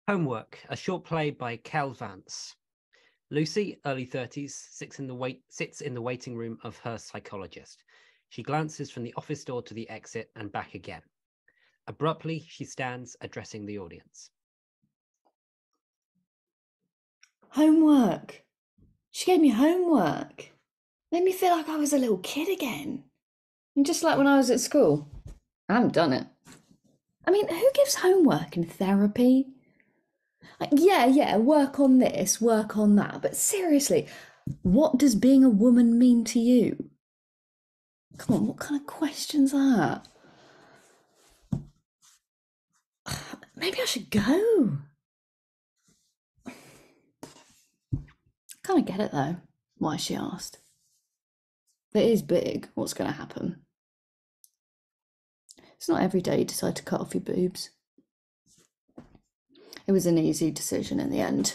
Homework, a short play by Vance. Lucy, early 30s, sits in the waiting room of her psychologist. She glances from the office door to the exit and back again. Abruptly, she stands, addressing the audience. Homework. She gave me homework. Made me feel like I was a little kid again. And just like when I was at school. I haven't done it. I mean, who gives homework in therapy? Like, yeah, work on this, work on that. But seriously, what does being a woman mean to you? Come on, what kind of questions are that? Maybe I should go. Kind of get it though, why she asked. It is big, what's going to happen? It's not every day you decide to cut off your boobs. It was an easy decision in the end.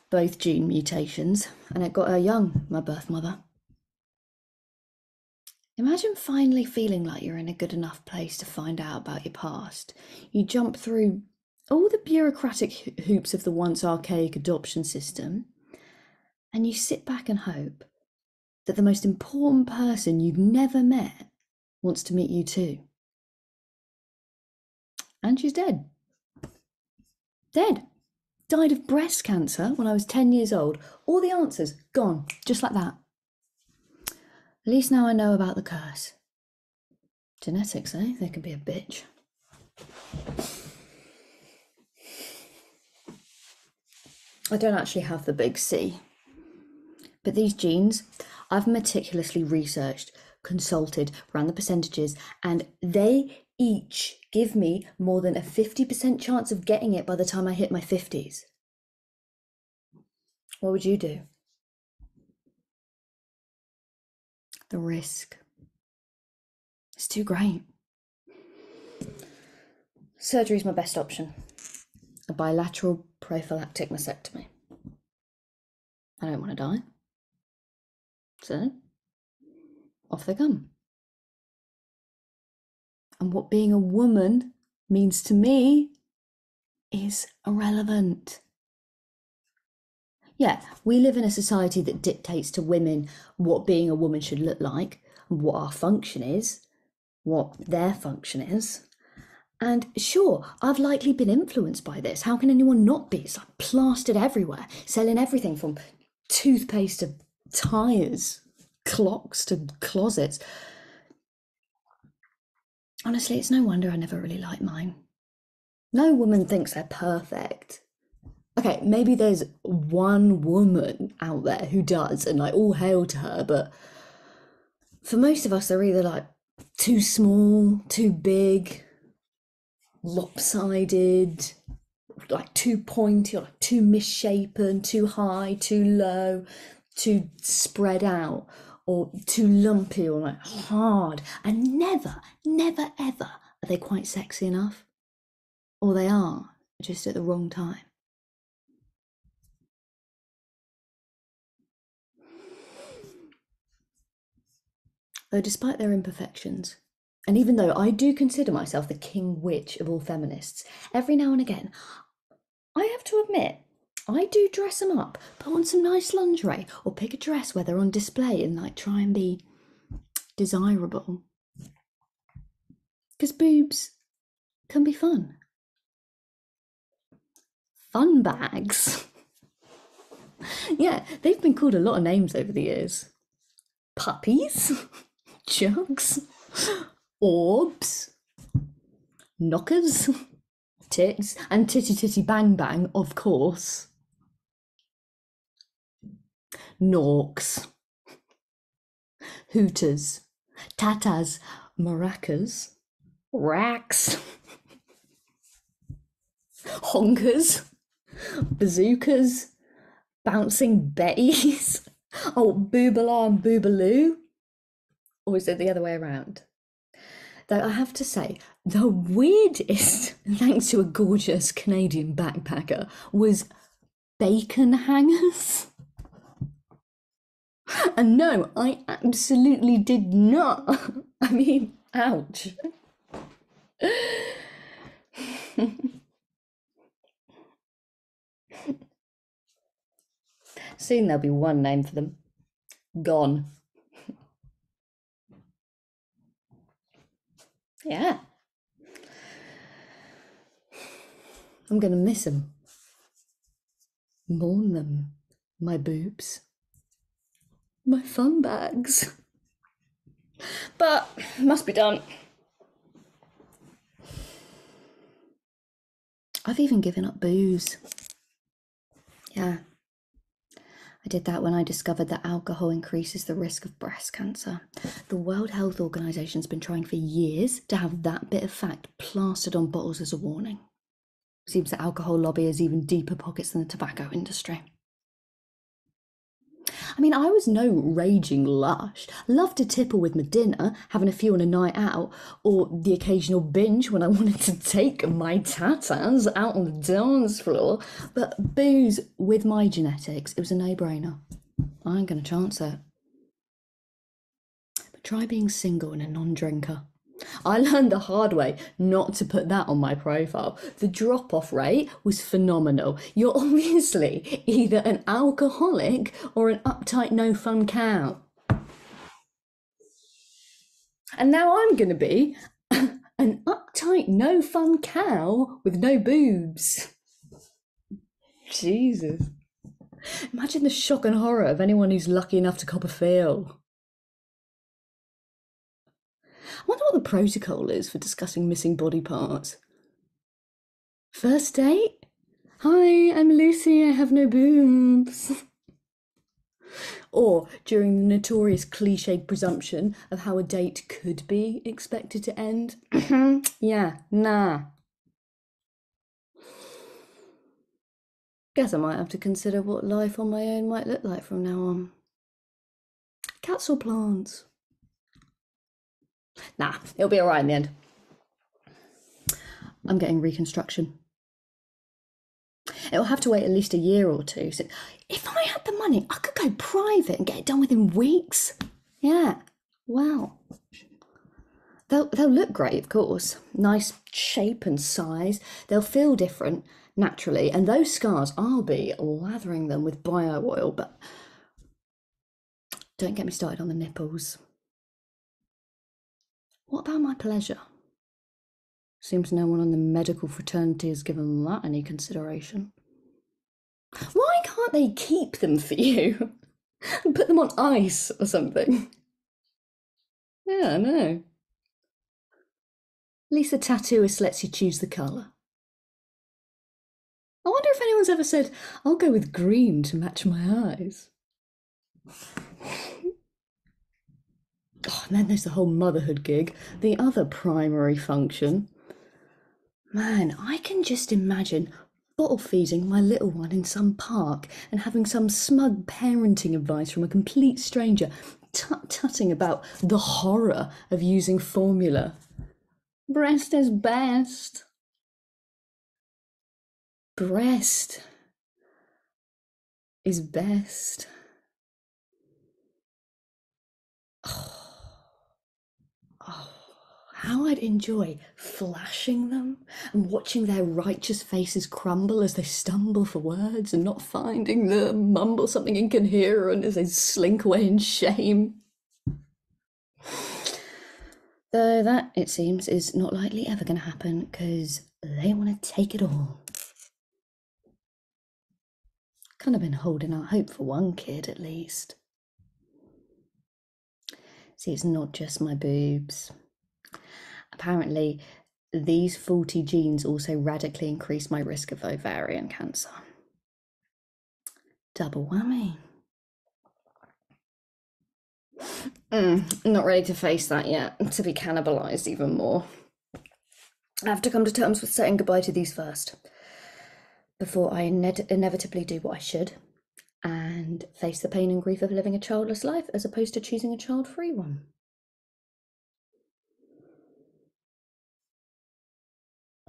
Both gene mutations, and it got her young, my birth mother. Imagine finally feeling like you're in a good enough place to find out about your past. You jump through all the bureaucratic hoops of the once archaic adoption system, and you sit back and hope that the most important person you've never met wants to meet you too. And she's dead. Dead. Died of breast cancer when I was 10 years old. All the answers gone, just like that. At least now I know about the curse. Genetics, eh? They can be a bitch. I don't actually have the big C. But these genes, I've meticulously researched, consulted, ran the percentages, and they each give me more than a 50% chance of getting it by the time I hit my 50s. What would you do? The risk. It's too great. Surgery's my best option. A bilateral prophylactic mastectomy. I don't want to die. So, off they come. And what being a woman means to me is irrelevant. Yeah, we live in a society that dictates to women what being a woman should look like, what our function is, what their function is. And sure, I've likely been influenced by this. How can anyone not be? It's like plastered everywhere, selling everything from toothpaste to tyres, clocks to closets. Honestly, it's no wonder I never really liked mine. No woman thinks they're perfect. Okay, maybe there's one woman out there who does, and like all hail to her, but for most of us, they're either like too small, too big, lopsided, like too pointy, or like too misshapen, too high, too low, too spread out, or too lumpy, or like hard. And never, ever are they quite sexy enough. Or they are, just at the wrong time. Though despite their imperfections, and even though I do consider myself the king witch of all feminists, every now and again, I have to admit, I do dress them up, put on some nice lingerie, or pick a dress where they're on display and like try and be desirable. Because boobs can be fun. Fun bags. Yeah, they've been called a lot of names over the years. Puppies, jugs, orbs, knockers, tits, and titty bang bang, of course. Norks, hooters, tatas, maracas, racks, honkers, bazookas, bouncing betties. Oh, boobaloo and boobaloo? Or is it the other way around? Though I have to say, the weirdest, thanks to a gorgeous Canadian backpacker, was bacon hangers. And no, I absolutely did not. I mean, ouch. Soon there'll be one name for them. Gone. Yeah. I'm gonna miss them. Mourn them. My boobs. My fun bags. But must be done. I've even given up booze. Yeah. I did that when I discovered that alcohol increases the risk of breast cancer. The World Health Organization's been trying for years to have that bit of fact plastered on bottles as a warning. Seems the alcohol lobby has even deeper pockets than the tobacco industry. I mean, I was no raging lush. Loved to tipple with my dinner, having a few on a night out, or the occasional binge when I wanted to take my tatas out on the dance floor. But booze, with my genetics, it was a no-brainer. I ain't gonna chance it. But try being single and a non-drinker. I learned the hard way not to put that on my profile. The drop-off rate was phenomenal. You're obviously either an alcoholic or an uptight no-fun cow. And now I'm going to be an uptight no-fun cow with no boobs. Jesus. Imagine the shock and horror of anyone who's lucky enough to cop a feel. I wonder what the protocol is for discussing missing body parts. First date? Hi, I'm Lucy, I have no boobs. Or during the notorious cliched presumption of how a date could be expected to end. Yeah, nah. Guess I might have to consider what life on my own might look like from now on. Cats or plants? Nah, it'll be all right in the end. I'm getting reconstruction. It'll have to wait at least a year or two. So if I had the money, I could go private and get it done within weeks. Yeah, wow. They'll look great, of course. Nice shape and size. They'll feel different, naturally. And those scars, I'll be lathering them with bio oil. But don't get me started on the nipples. What about my pleasure? Seems no one on the medical fraternity has given that any consideration. Why can't they keep them for you and put them on ice or something? Yeah, I know. At least the tattooist lets you choose the colour. I wonder if anyone's ever said, I'll go with green to match my eyes. Oh, and then there's the whole motherhood gig, the other primary function. Man, I can just imagine bottle feeding my little one in some park and having some smug parenting advice from a complete stranger tut-tutting about the horror of using formula. Breast is best. Breast is best. Oh, how I'd enjoy flashing them and watching their righteous faces crumble as they stumble for words and not finding them, mumble something incoherent as they slink away in shame. Though that, it seems, is not likely ever going to happen because they want to take it all. Kind of been holding out hope for one kid at least. See, it's not just my boobs. Apparently, these faulty genes also radically increase my risk of ovarian cancer. Double whammy. Not ready to face that yet, to be cannibalised even more. I have to come to terms with saying goodbye to these first, before I inevitably do what I should, and face the pain and grief of living a childless life as opposed to choosing a child-free one.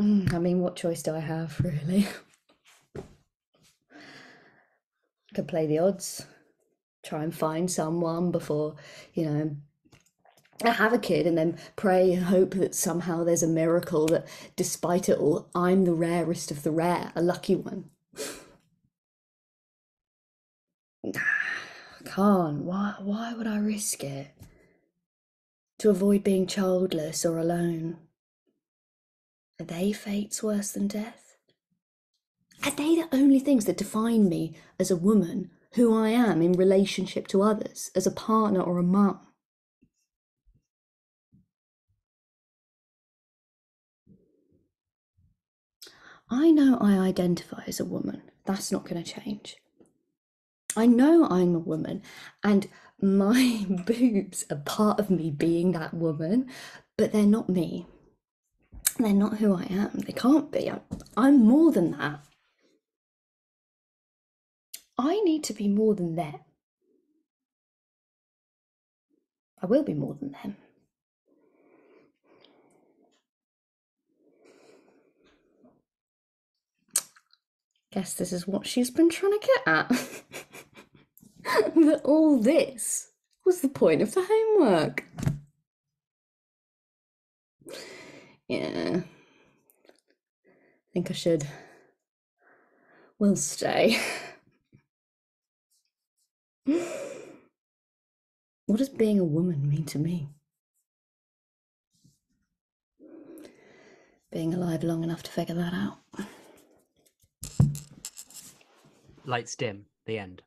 I mean, what choice do I have, really? Could play the odds, try and find someone before, I have a kid, and then pray and hope that somehow there's a miracle that despite it all, I'm the rarest of the rare, a lucky one. I can't. Why would I risk it? To avoid being childless or alone? Are they fates worse than death? Are they the only things that define me as a woman, who I am in relationship to others, as a partner or a mum? I know I identify as a woman. That's not going to change. I know I'm a woman, and my boobs are part of me being that woman, but they're not me. They're not who I am. They can't be. I'm more than that. I need to be more than them. I will be more than them. Guess this is what she's been trying to get at. That all this was the point of the homework. Yeah. I think I should. We'll stay. What does being a woman mean to me? Being alive long enough to figure that out. Lights dim. The end.